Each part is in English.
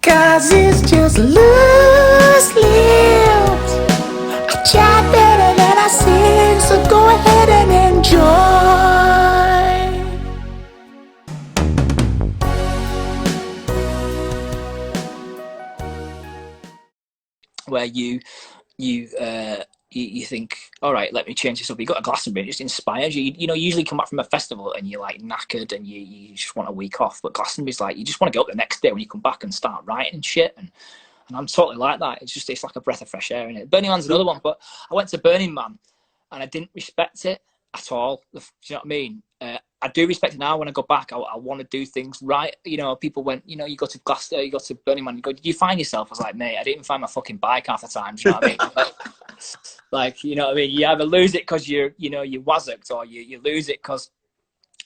'Cause it's just loose lips. I chat better than I sing, so go ahead and enjoy. Where you think, all right, let me change this up. You got a Glastonbury, it just inspires you. You know, you usually come back from a festival and you're like knackered and you just want a week off. But Glastonbury's like, you just want to get up the next day when you come back and start writing and shit. And I'm totally like that. It's like a breath of fresh air in it. Burning Man's another one, but I went to Burning Man and I didn't respect it at all. Do you know what I mean? I do respect it now. When I go back, I want to do things right. You know, people went, you know, you go to Burning Man, you go, did you find yourself? I was like, mate, I didn't even find my fucking bike half the time. Do you know what I mean? Like, you know what I mean? You either lose it because you're wazzocked, or you lose it because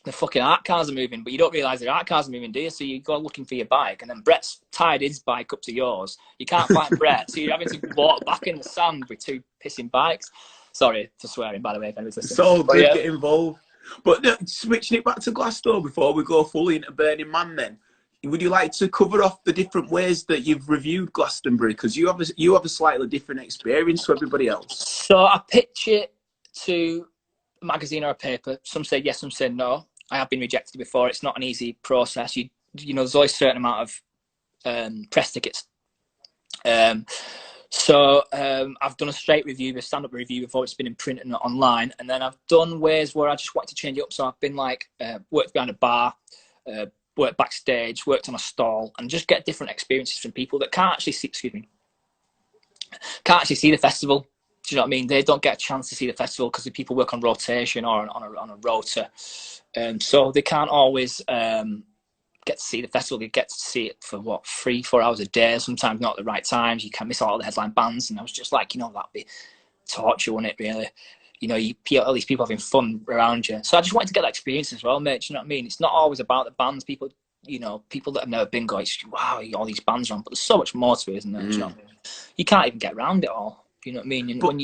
the fucking art cars are moving, but you don't realise the art cars are moving, do you? So you go looking for your bike, and then Brett's tied his bike up to yours. You can't find Brett, so you're having to walk back in the sand with two pissing bikes. Sorry for swearing, by the way, if anyone's listening. So good, get involved. But switching it back to Glasgow before we go fully into Burning Man then, would you like to cover off the different ways that you've reviewed Glastonbury? Because you have a slightly different experience to everybody else. So I pitch it to a magazine or a paper. Some say yes, some say no. I have been rejected before. It's not an easy process. You know, there's always a certain amount of press tickets. So I've done a straight review, a stand-up review before it's been in print and online. And then I've done ways where I just wanted to change it up. So I've been like, worked behind a bar, worked backstage, worked on a stall, and just get different experiences from people that can't actually see, can't actually see the festival. Do you know what I mean? They don't get a chance to see the festival because the people work on rotation or on a rota. So they can't always get to see the festival. They get to see it for 3-4 hours a day, sometimes not at the right times. You can miss all the headline bands. And I was just like, you know, that'd be torture, wouldn't it, really? You know, all these people having fun around you. So I just wanted to get that experience as well, mate. Do you know what I mean? It's not always about the bands. People that have never been going, wow, all these bands are on. But there's so much more to it, isn't there? Do you know what I mean? You can't even get around it all. You know what I mean? And when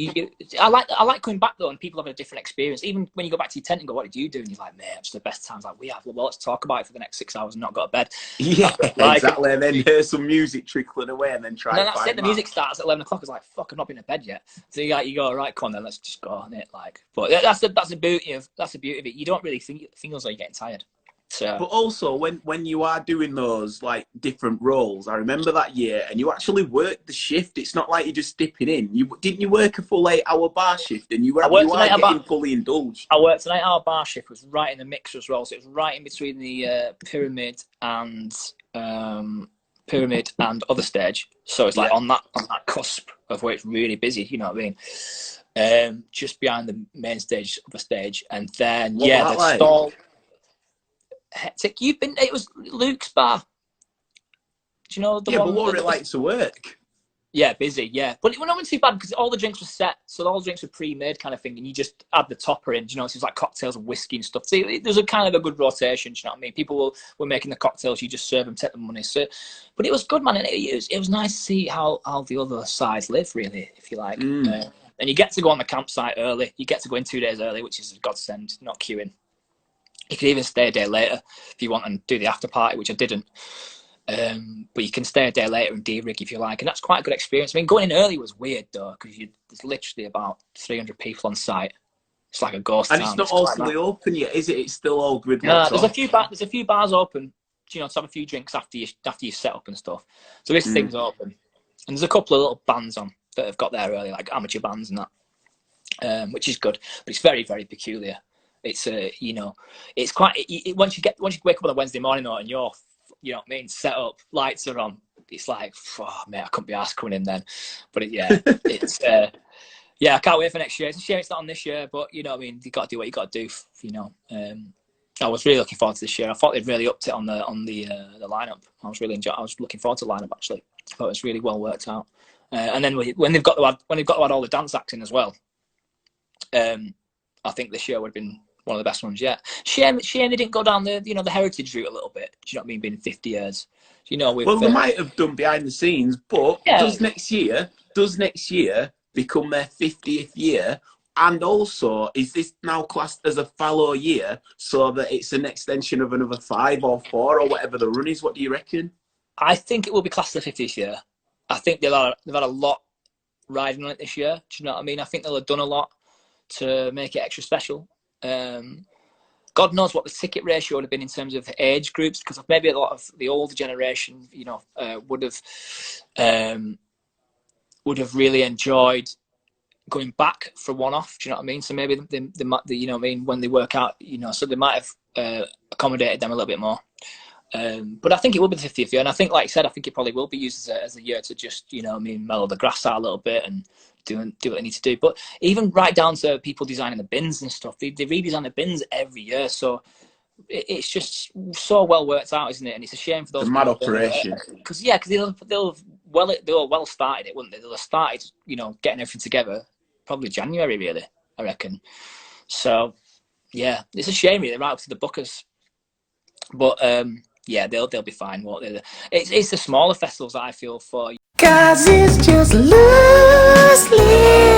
I like coming back though, and people have a different experience. Even when you go back to your tent and go, "What did you do?" and you're like, "Man, it's the best times like we have." Well, let's talk about it for the next 6 hours and not go to bed. Yeah, like, exactly. And then hear some music trickling away, and then try. And then that's it. The music starts at 11 o'clock. It's like, fuck, I've not been to bed yet. So you go, right, come on then, let's just go on it. Like, but that's the beauty of it. You don't really feel as though you're getting tired. So. But also, when you are doing those like different roles, I remember that year, and you actually worked the shift. It's not like you're just dipping in. Didn't you work a full 8-hour bar shift, and you are getting fully indulged. I worked an 8-hour bar shift. It was right in the mixer as well, so it was right in between the pyramid and other stage. So it's like on that cusp of where it's really busy. You know what I mean? Just behind the main stage, other stage, and then the stall. Hectic. It was Luke's bar. Do you know the one? But what were it like to work? Yeah, busy, yeah. But it wasn't too bad because all the drinks were set. So all the drinks were pre-made kind of thing. And you just add the topper in, do you know, so it was like cocktails and whiskey and stuff. So there's a kind of a good rotation, do you know what I mean? People were making the cocktails, you just serve them, take the money. So, but it was good, man. And it was nice to see how the other sides live, really, if you like. And you get to go on the campsite early. You get to go in 2 days early, which is a godsend, not queuing. You can even stay a day later if you want and do the after party, which I didn't. But you can stay a day later and de-rig if you like. And that's quite a good experience. I mean, going in early was weird, though, because there's literally about 300 people on site. It's like a ghost town. And it's not all fully open yet, is it? It's still all gridlocked. No, there's a few bars open, you know, to have a few drinks after you set up and stuff. So this thing's open. And there's a couple of little bands on that have got there early, like amateur bands and that, which is good. But it's very, very peculiar. It's it's quite. Once you wake up on a Wednesday morning though, and you're, you know what I mean, set up, lights are on. It's like, oh man, I couldn't be asked coming in then. But it's I can't wait for next year. It's a shame it's not on this year, but you know what I mean. You got to do what you got to do. You know, I was really looking forward to this year. I thought they'd really upped it on the lineup. I was looking forward to the lineup actually. I thought it was really well worked out. And then when they've got to add all the dance acts in as well, I think this year would have been one of the best ones yet. Shame they didn't go down the heritage route a little bit. Do you know what I mean? Being 50 years. You know, they might have done behind the scenes, but does next year become their 50th year? And also, is this now classed as a fallow year so that it's an extension of another 5 or 4 or whatever the run is? What do you reckon? I think it will be classed as the 50th year. I think they've had a lot riding on it this year. Do you know what I mean? I think they'll have done a lot to make it extra special. God knows what the ticket ratio would have been in terms of age groups, because maybe a lot of the older generation, you know, would have really enjoyed going back for one-off. Do you know what I mean? So maybe they might, you know what I mean, when they work out, you know, so they might have accommodated them a little bit more. But I think it will be the 50th year, and I think, like I said, I think it probably will be used as a year to just, you know what I mean, mellow the grass out a little bit and do what they need to do. But even right down to people designing the bins and stuff, they redesign the bins every year, so it's just so well worked out, isn't it? And it's a shame for those It's a mad operation. because they'll well started it, wouldn't they? They'll have started, you know, getting everything together probably January, really, I reckon. So yeah, it's a shame really, right up to the Bookers. But yeah, they'll be fine. It's the smaller festivals that I feel for. 'Cause it's just loose lips.